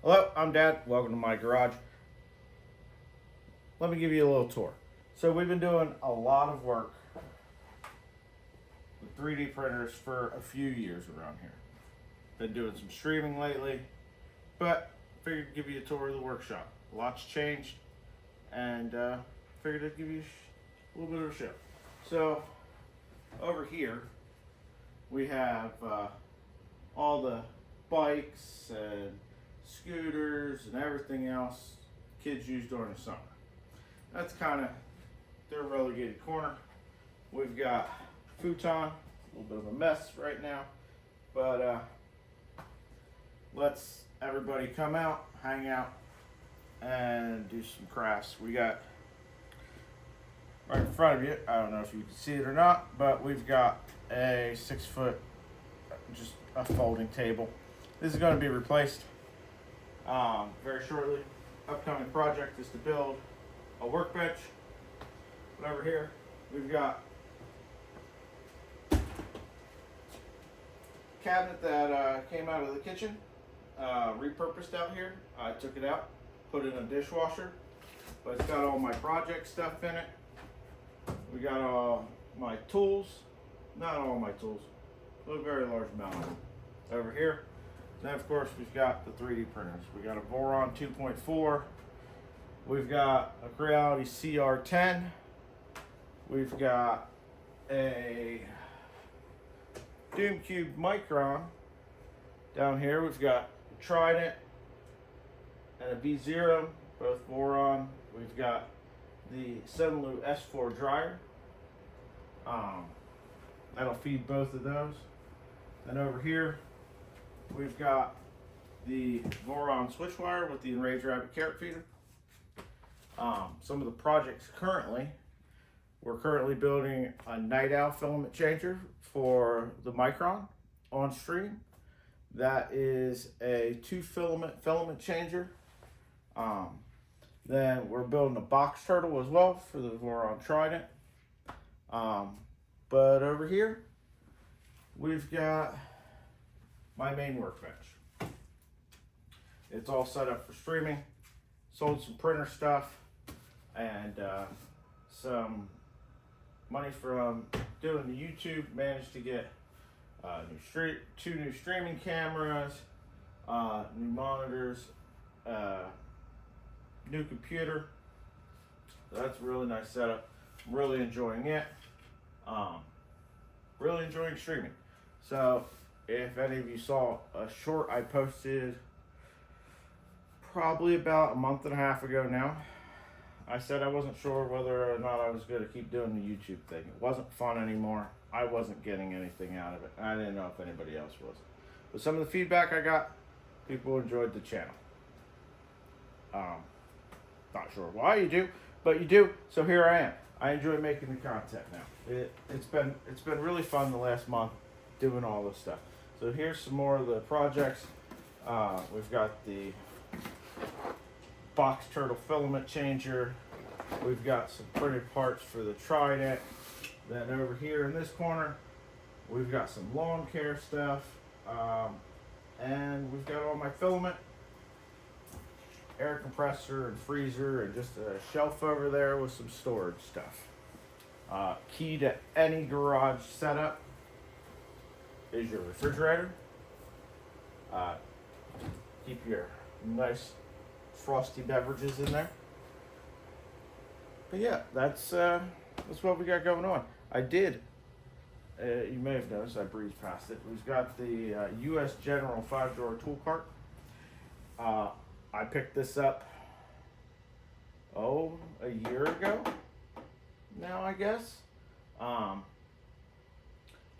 Hello, I'm Dad. Welcome to my garage. Let me give you a little tour. So we've been doing a lot of work with 3D printers for a few years around here. Been doing some streaming lately, but figured to give you a tour of the workshop. Lots changed, and figured I'd give you a little bit of a show. So over here we have all the bikes and scooters and everything else kids use during the summer. That's kind of their relegated corner. We've got futon, a little bit of a mess right now, but let's everybody come out, hang out, and do some crafts. We got right in front of you, I don't know if you can see it or not, but we've got a 6-foot, just a folding table. This is going to be replaced very shortly. Upcoming project is to build a workbench. But over here, we've got a cabinet that came out of the kitchen, repurposed out here. I took it out, put it in a dishwasher, but it's got all my project stuff in it. We got all my tools, not all my tools, but a very large amount of them over here. Then of course we've got the 3D printers. We got a Voron 2.4. We've got a Creality CR10. We've got a Doom Cube Micron. Down here we've got a Trident and a V0, both Voron. We've got the Senlu S4 dryer. That'll feed both of those. Then over here we've got the Voron switch wire with the Enraged Rabbit carrot feeder. Some of the projects we're currently building a Night Owl filament changer for the Micron on stream. That is a 2-filament changer. Then we're building a box turtle as well for the Voron Trident. But over here we've got my main workbench. It's all set up for streaming. Sold some printer stuff and some money from doing the YouTube. Managed to get two new streaming cameras, new monitors, new computer. That's a really nice setup. I'm really enjoying it. Really enjoying streaming. So if any of you saw a short I posted probably about a month and a half ago now, I said I wasn't sure whether or not I was going to keep doing the YouTube thing. It wasn't fun anymore. I wasn't getting anything out of it. I didn't know if anybody else was. But some of the feedback I got, people enjoyed the channel. Not sure why you do, but you do. So here I am. I enjoy making the content now. It's been really fun the last month doing all this stuff. So here's some more of the projects. We've got the box turtle filament changer. We've got some printed parts for the Trident. Then over here in this corner, we've got some lawn care stuff. And we've got all my filament, air compressor and freezer, and just a shelf over there with some storage stuff. Key to any garage setup is your refrigerator. Keep your nice frosty beverages in there. But yeah, that's what we got going on. I did, you may have noticed, I breezed past it. We've got the US General 5-drawer tool cart. I picked this up, a year ago now, I guess.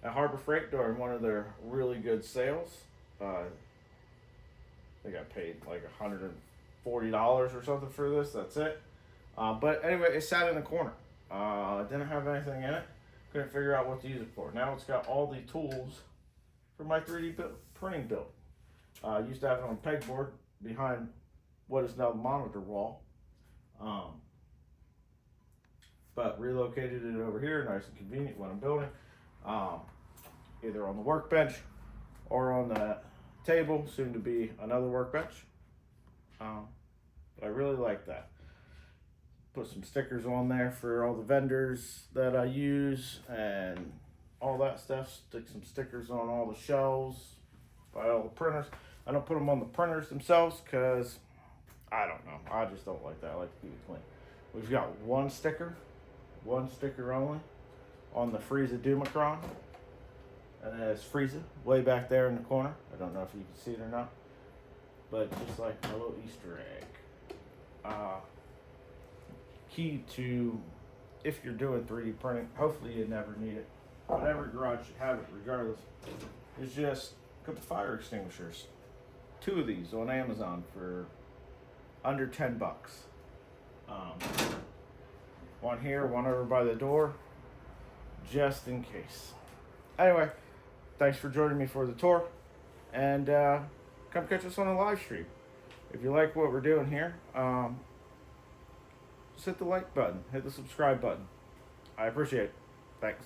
At Harbor Freight during one of their really good sales. I think I paid like $140 or something for this. That's it. But anyway, it sat in the corner. Didn't have anything in it. Couldn't figure out what to use it for. Now it's got all the tools for my 3D printing build. I used to have it on a pegboard behind what is now the monitor wall. But relocated it over here, nice and convenient when I'm building. Either on the workbench or on the table, soon to be another workbench. But I really like that. Put some stickers on there for all the vendors that I use and all that stuff. Stick some stickers on all the shelves, by all the printers. I don't put them on the printers themselves because I don't know. I just don't like that. I like to keep it clean. We've got one sticker only on the Frieza Dumacron. And then it's Frieza way back there in the corner. I don't know if you can see it or not. But just like a little Easter egg. Key to, if you're doing 3D printing, hopefully you never need it, but every garage should have it regardless, is just put the fire extinguishers. 2 of these on Amazon for under 10 bucks. One here, one over by the door, just in case. Anyway, thanks for joining me for the tour, and come catch us on a live stream. If you like what we're doing here, just hit the like button, hit the subscribe button. I appreciate it. Thanks.